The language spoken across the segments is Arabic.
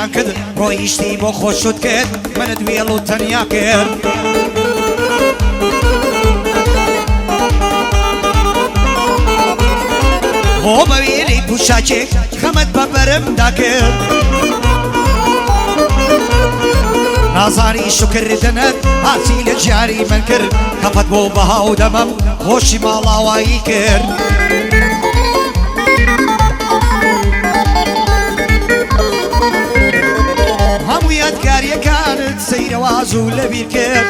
ویان کرد ڕۆیشتی بۆ خۆشت کرد منت وێڵ و تەنیا کرد بۆ بەوێلەی پوشاچێک خەمت بە بەرمدا کرد نازانی شکردنت هاتی لە جیاری من کرد کەفت بۆ بەهاو دەمەم خۆشی ماڵاوایی کرد هەموو یادگاریەکانت سەیرەواز و لەبیر کرد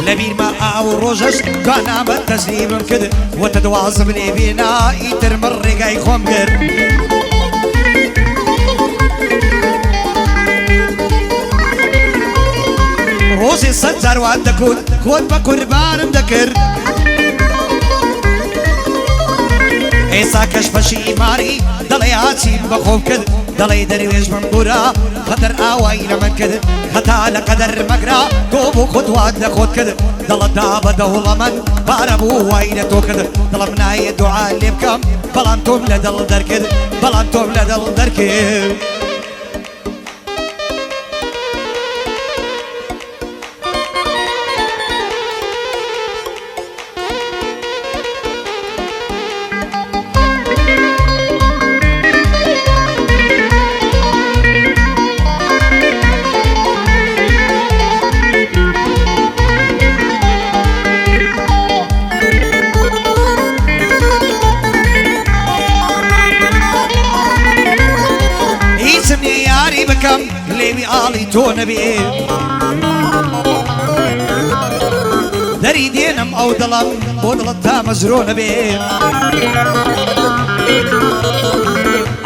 لەبیرمە ئاو ڕۆژەش دوانامەت تەسلیمم کرد وەتە دوازم لێ بێنا ئیتر من ڕێگای خۆم کرد ڕۆژێ سەد جاروان دەکوت خۆت بە قوربانم دەکرد ئێستا کەش بەشی ئیمانی دەڵێ هاچیم بە خۆم کرد دەڵێ دەروێژ من بوورە قەدەر ئاوایی لە من کرد هەتا لە قەدەر مەگرا تۆ بۆ خۆت وات لە خۆت کرد دڵت دا بە دەوڵە من پارە بوو وای لە تۆ کرد دڵم نایە دوعا لێ بکەم بەڵام تۆم لە دڵ دەرکرد بەڵام تۆم لە دڵ دەرکرد بکەم لێوی ئاڵی تۆ نەبێ دەری دێنم ئەو دڵم بۆ دڵت تا مەزرۆ نەبێ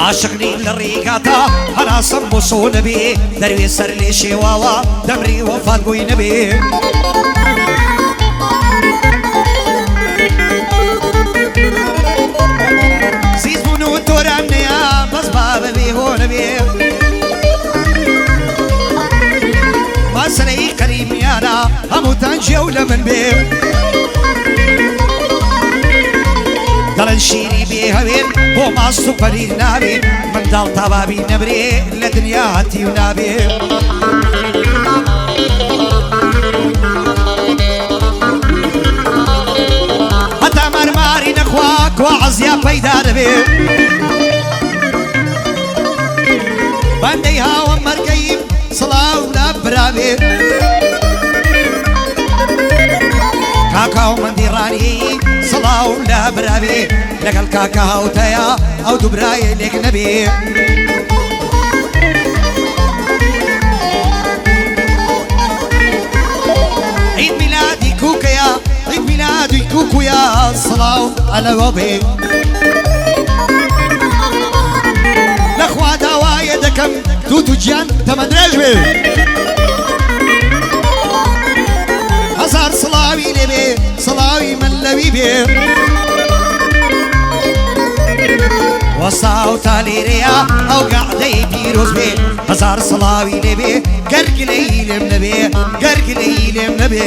عاشقنی لە ڕێگاتا هەناسم بۆ سۆ نەبێ دەروێ سەر لێ شێواوە دەمری وەفات بووی نەبێ زیزبوون و تۆران نەیە بەس با بەبێ هۆ نەبێ ماسەرەی قەریمیانە هەمووتان جێو لە من بێ دەڵێن شیری بێ هەوێن بۆ ماست و پەلیر نابێ منداڵ تابابی نەبرێ لە دنیا هەتی و نابێ هەتا مەرماری نەخوا کوا عەزیا پەیدا دەبێ بەندەی هاوە مەرگەیم سڵاو لە براوێ کاکا و مندیڕانی سڵاو لە براوێ لەگەڵ کاکا هاوتەیە ئەو دوو برایە لێک نەبێ عید میلادی کوکەیە عید میلادی کوکویە سڵاو ئەلەوە بێ لەخوا داوایە دەکەم دوو گیان تەمەندرێژ بێ هەزار سڵاوی لێ بێ سڵاوی من لەوی بێ وەستا و تا لێرەیە ئەو گەعدەی پیرۆز بێ هەزار سڵاوی لێ بێ گەرگلەی لێم نەبێ گەرگلەی لێم نەبێ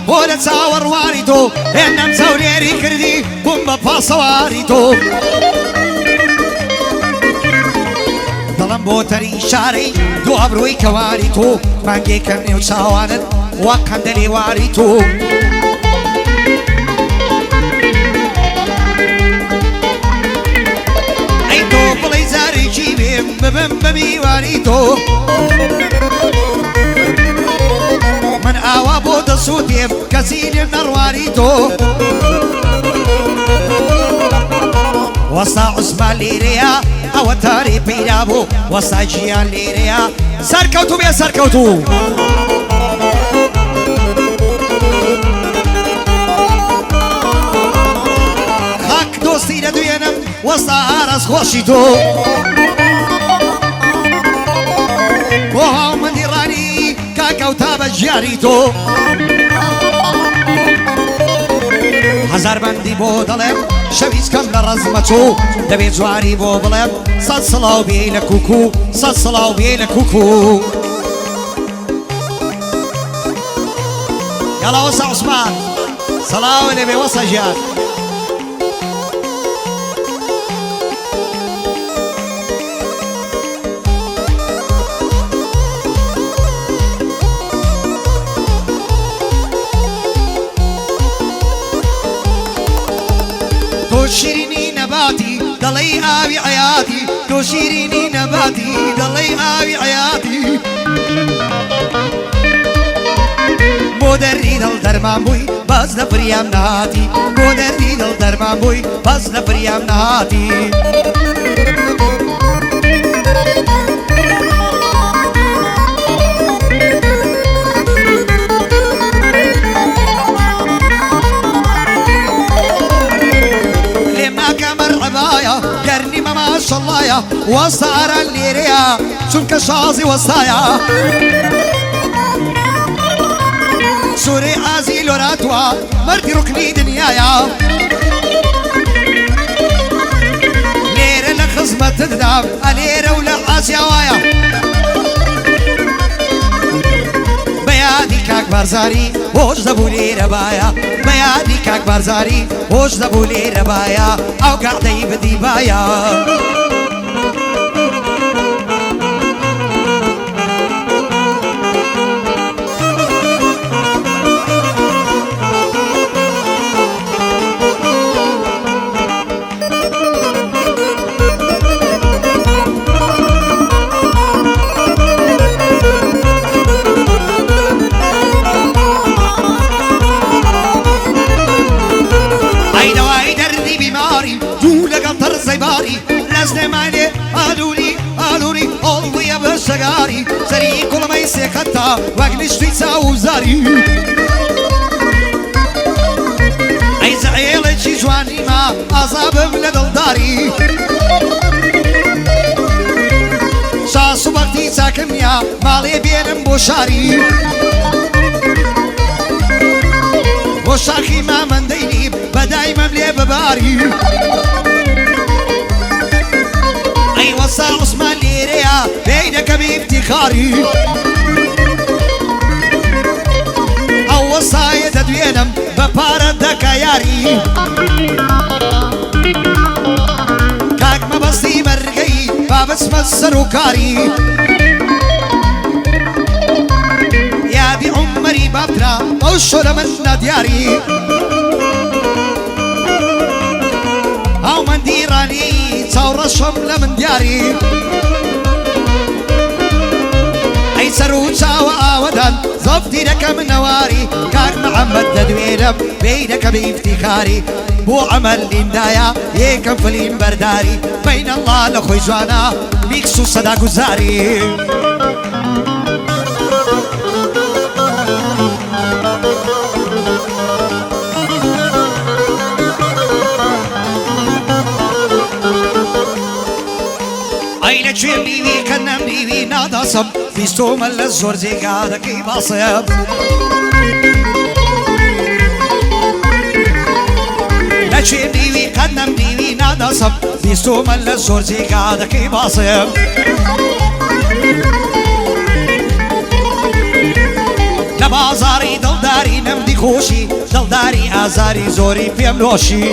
بۆ لە چاوەڕوانی تۆ هێندەم چاولێری کردی بووم بە پاسەواری تۆ دڵم بۆ تەری شارەی دوو ئەبرۆی کەواری تۆ مانگێکەم نێو چاوانت وەک قەندە لێواری تۆ ئەی تۆ بڵێ جارێکی بێم ببم بە میوانی تۆ من ئاوا بۆ دەسووتێم کەسی لێم نەڕوانی تۆ وەستا عوسمان لێرەیە ئەوە تاری پەیدا بوو وەستا گیان لێرەیە سەرکەوتوو بێ سەرکەوتوو خاک دۆستی لە دوێنم وەستارەس خۆشی تۆ بۆ هاومەندی ڕانی کاکەوتا بە ژیانی تۆ هەزار بەندی بۆ دەڵێم شەویست کەم لە ڕەزمە چوو دەبێت جواری بۆ بڵێم سەد سڵاو بێ لە کوکو سەد سڵاو بێ لە کوکو یاڵا وەسە عوسمان سەڵاو لێبێ وەسە ژیان شیرینی نەباتی دەڵێی ئاوی حەیاتی تۆ شیرینی نەباتی دەڵێی ئاوی حەیاتی بۆ دەردی دڵ دەرمان بووی بەس لە فریام نەهاتی بۆ دەردی دڵ دەرمان بووی بەس لە فریام نەهاتی گەرنی مەماشەڵایە وەستارە لێرەیە چونکە شازی وەستایە سوورەی ئازی لۆراتوە مەردی ڕوکنی دنیایە لێرە لە خزمەتتدام ئەلێرە و لە ئاسیاوایە بەیادی کاک بارزاری هۆش دەبوو لێرە باە بەیادی کاک بارزاری هۆش دەبوو لێرە باە ئەو گاردەی بدی باە سەری کوڵمەی سێقەتا وەک نیشتی چاوزاری ئەی زەعێڵێکی جوانیمە ئازابم لە دڵداری شاس و وەقتی چاکم نیە ماڵێ بێنم بۆ شاری بۆ شاخی مامەندەینی بەدایمەم لێ بباری ئەی وەسا عوسمان لێرەیە پێی دەکەمی افتیخاری ئەو وەسایە دەدوێنم بە پارە دەکە یاری کاک مەبەستی بەرگەی با بچمە سەر و کاری یادی عومەری بابترا ئەو شۆرە من نەدیاری هاومەندی ڕانی چاوڕەشەم لە من دیاری ئەی سەر و چاوە ئاوەدان زەفتی دەکەم نەواری کاک مەحەممەد دەدوێنم پێی دەکەم ئیفتیخاری بۆ عەمەل لیندایە یەکەم فلیم بەرداری بەینە ئەڵڵا لە خۆی جوانە میکس و سەدا گوزاری ئەی لەکوێ بیوی کە نەمبیوی ناداسم بیستۆمە لە زۆر جێگا دەکەی باسم لەکوێ بیوی کە نەمبیوی ناداسم بیستۆمە لە زۆر جێگا دەکەی باسم لە بازاری دڵداری نەمدی خۆشی دڵداری ئازاری زۆری پێم نۆشی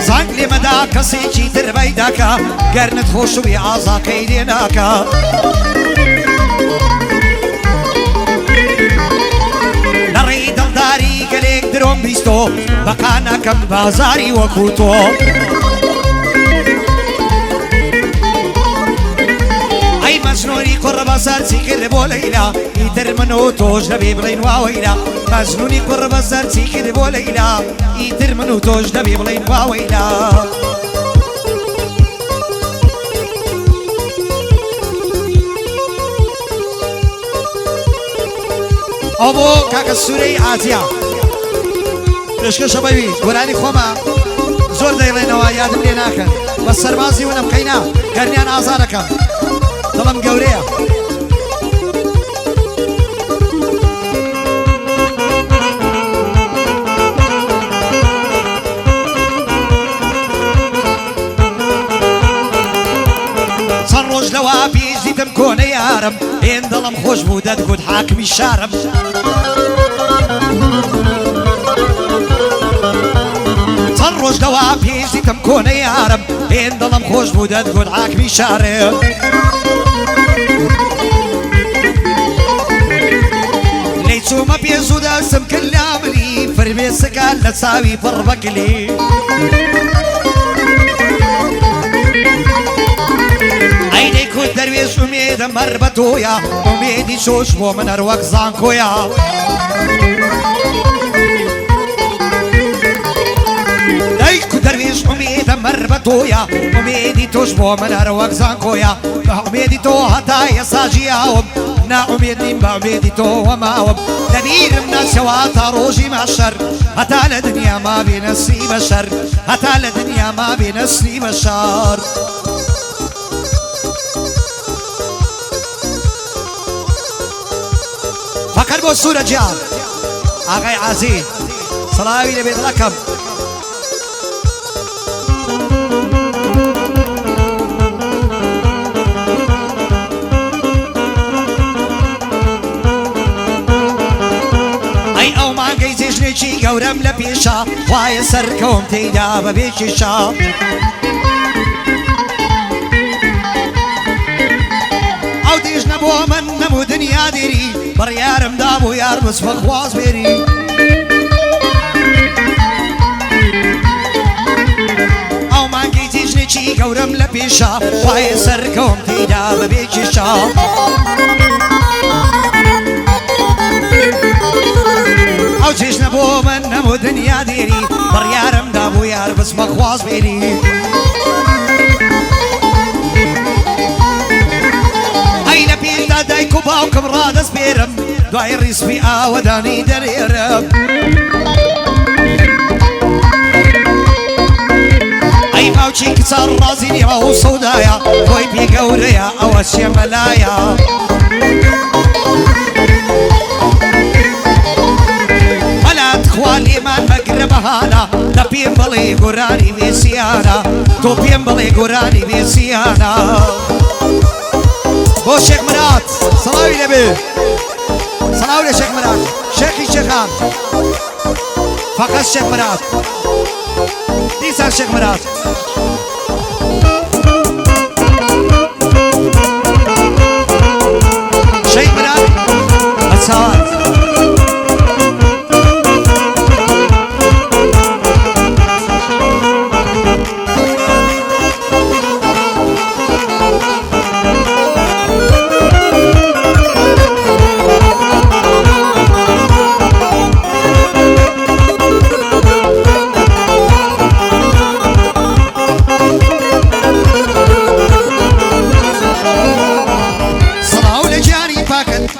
زانگ لێمەدا کەسێکی تر بەیداکە گەرنت خۆشوی ئازاکەی لێ ناکە لە ڕێی دڵداری گەلێک درۆم بیستۆ بەقا ناکەم بازاری وەکو تۆ ئەی مەجنۆنی کوڕە بەسەر چی کرد بۆ لەیلا ئیتر من و تۆش دەبێ بڵێن واوەیلا مەجنۆنی کوڕە بەسەر چی کرد بۆ لەیلا ئیتر من و تۆش دەبێ بڵێن واوەیلا ئەو بۆ کاکە سوورەی ئاتیا پێشکەشە بەوی گۆرانی خۆمە زۆر دەیڵێنەوە یادم لێ ناکەن بە سەربازی ونە بکەینا گەرمیان ئازارەکەم دڵم گەورەیە چەند ڕۆژ لەوا پێش دیتم کۆنە یارم هێن دڵم خۆش بوو دەتگوت حاکمی شارم چەند ڕۆژ لەوا پێش دیتم کۆنە یارم هێن دڵم خۆش بوو دەتگوت حاکمی شارم لێی چوومە پێش و دەستم کرد لا منی فرمێسەکان لە چاوی پڕ بەکلی ئەینەی کورد دەروێش ئومێدەم بەر بە تۆیە ئومێدی شۆش بۆ من هەر وەک زانکۆیە ئەی کورد دەروێش ئومێدەم بەر بە تۆیە ئومێدی تۆش بۆ من هەر وەک زانکۆیە بە ئومێدی تۆ هەتا ئێستا ژیاوم ناومێد نیم بە ئومێدی تۆ وەماوم لەبیرم نەچەوە تا ڕۆژی مەحشەر هەتا لە دنیا مابێ نەسری بەشەر هەتا لە دنیا مابێ نەسری بەشەر فقط بۆ سوورە گیان ئاغای عازیز سڵاوی لەبێ دڵەکەم ئەی ئەو مانگەی جێژنێکی گەورەم لە پێشە وایە سەرکەوم تێیدا بەبێ کێشە ئەو دێژنە بۆ من نەبوو دنیا دێری بڕیارم دابوو یار بچمە خواز بێری ئەو مانگەی جێژنێکی گەورەم لە پێشە وایە سەرکەوم تێیدا بەبێ کێشە ئەو جێژنە بۆ من نەبوو دنیا دێری بڕیارم دابوو یار بچمە خواز بێری ئەی لە پێشدا دایک و باوکم ڕادەست بێرم دوای ڕیسپی ئاوەدانی دەرێرم ئەی باوکی کچان ڕازی نیوە و سەودایە خۆی پێ گەورەیە ئەوە چێ مەلایە مەلات خوا لێمان مەگرە بەهانە لە پێم بڵێ گۆرانی بێسیانە تۆ پێم بڵێ گۆرانی بێسیانە بۆ شێخ مراد سڵاوی لەبێ سڵاو لە شێخ مراد شێخی شێخان فقط شێخ مراد دیسان شێخ مراد شێخ مراد بەچاوات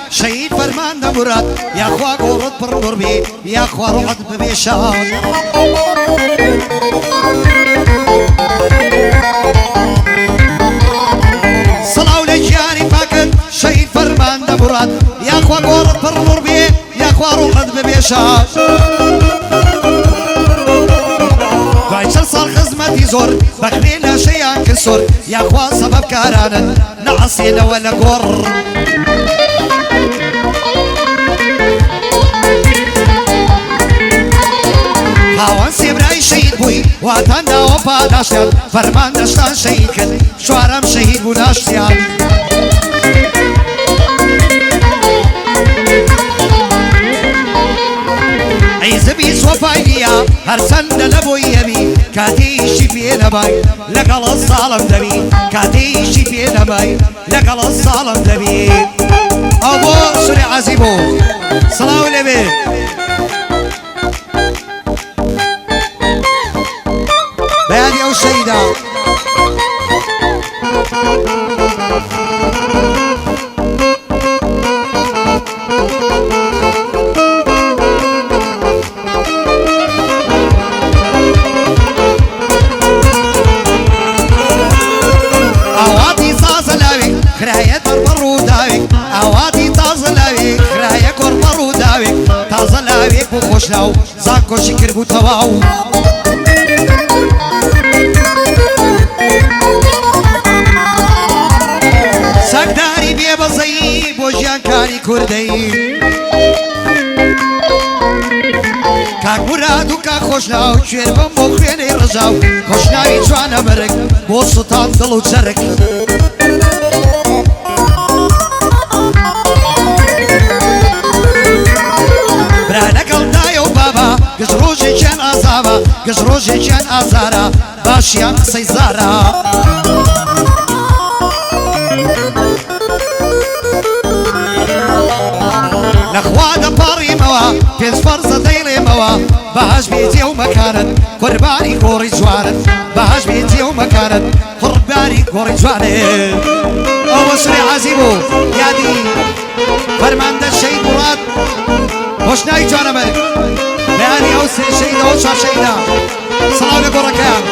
شهید فرمان دا مراد یا خوا گورد پر نور بی یا خوا روحت ببیشان صلاو لجیانی پاکن شهید فرمان دا مراد یا خوا گورد پر نور بی یا خوا روحت ببیشان دوای چل سال خزمتی زور بخوی لاشیان کسور یا خوا سبب کارانن نعصین ولا گور هاوان سێبرای شەهید بووی واتان داوە پاداشتیان فەرمان دەشتان شەهید کرد شوارەم شەهید بوو ناشتیان عیزبی سۆفای نییە هەرچەندە لە بۆی هەبی کاتێیشی پێ نەبای لەگەڵە ساڵم دەبی کاتێیشی پێ نەبای لەگەڵە ساڵم دەبی ئەو بۆ سوری عەزی بوو سڵاو لەبێ بيادي أو الشهيدة خۆشناو زان کۆشی کرد بوو تەواو سەگداری بێبەزەیی بۆ ژیانکاری کوردەی کاک مراد و کاک خۆشناو کوێر بم بۆ خوێنەی ڕەژاو خۆشناوی جوانە بەرگ بۆ سوتان دڵ و چەرک برا لەگەڵ دایە و بابا گشت ڕۆژێکیان ئازاوە گشت ڕۆژێکیان ئازارە باشیان قسەی زارە لەخوا دەپاڕیمەوە پێنج فەرزە دەیڵێمەوە بەهەش بێجێ و مەکانت قوربانی گۆڕی جوانت بەهەش بێجێ و مەکانت قوربانی گۆڕی جوانت ئەوە سوڕی عازی بوو یادی فەرماندە شەید مراد خۆشناوی جوانە بەرگ بەیانی ئەو سێ شەیدەوە چوار شەیدە سەڵاو لە گۆڕەکەیان